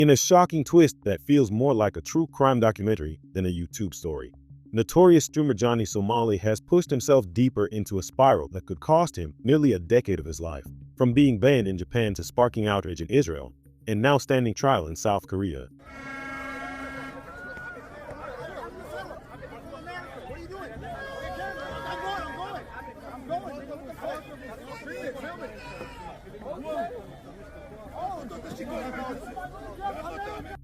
in a shocking twist that feels more like a true crime documentary than a YouTube story. Notorious streamer Johnny Somali has pushed himself deeper into a spiral that could cost him nearly a decade of his life, from being banned in Japan to sparking outrage in Israel, and now standing trial in South Korea.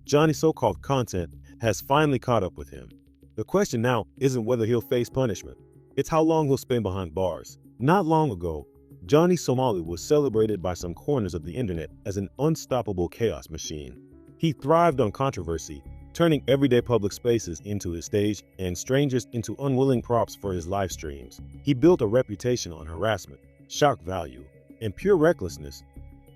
Johnny's so-called content has finally caught up with him. The question now isn't whether he'll face punishment, it's how long he'll spend behind bars. Not long ago, Johnny Somali was celebrated by some corners of the internet as an unstoppable chaos machine. He thrived on controversy, turning everyday public spaces into his stage and strangers into unwilling props for his live streams. He built a reputation on harassment, shock value, and pure recklessness,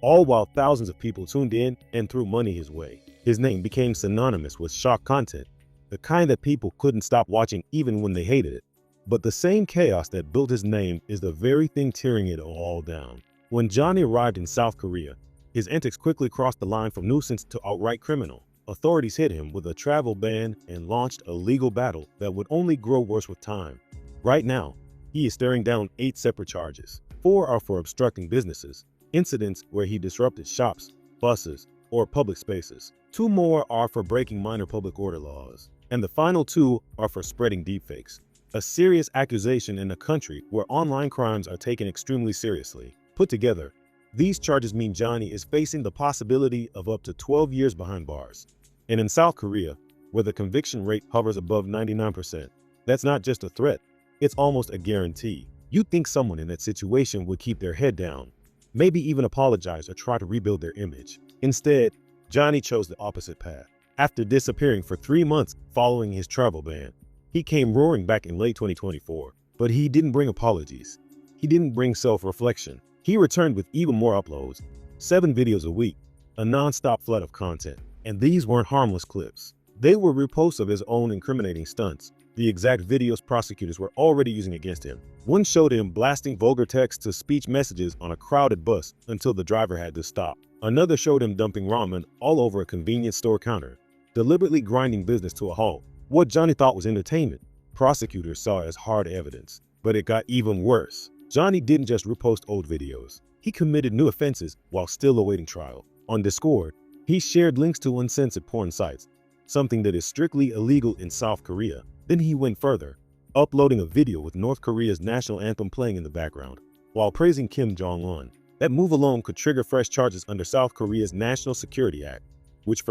all while thousands of people tuned in and threw money his way. His name became synonymous with shock content, the kind that people couldn't stop watching even when they hated it. But the same chaos that built his name is the very thing tearing it all down. When Johnny arrived in South Korea, his antics quickly crossed the line from nuisance to outright criminal. Authorities hit him with a travel ban and launched a legal battle that would only grow worse with time. Right now, he is staring down 8 separate charges. 4 are for obstructing businesses, incidents where he disrupted shops, buses, or public spaces. 2 more are for breaking minor public order laws. And the final 2 are for spreading deepfakes, a serious accusation in a country where online crimes are taken extremely seriously. Put together, these charges mean Johnny is facing the possibility of up to 12 years behind bars. And in South Korea, where the conviction rate hovers above 99%, that's not just a threat, it's almost a guarantee. You'd think someone in that situation would keep their head down, maybe even apologize or try to rebuild their image. Instead, Johnny chose the opposite path. After disappearing for 3 months following his travel ban, he came roaring back in late 2024. But he didn't bring apologies. He didn't bring self-reflection. He returned with even more uploads, 7 videos a week, a non-stop flood of content. And these weren't harmless clips. They were reposts of his own incriminating stunts, the exact videos prosecutors were already using against him. One showed him blasting vulgar text-to-speech messages on a crowded bus until the driver had to stop. Another showed him dumping ramen all over a convenience store counter, deliberately grinding business to a halt. What Johnny thought was entertainment, prosecutors saw as hard evidence. But it got even worse. Johnny didn't just repost old videos. He committed new offenses while still awaiting trial. On Discord, he shared links to uncensored porn sites, something that is strictly illegal in South Korea. Then he went further, uploading a video with North Korea's national anthem playing in the background, while praising Kim Jong-un. That move alone could trigger fresh charges under South Korea's National Security Act, which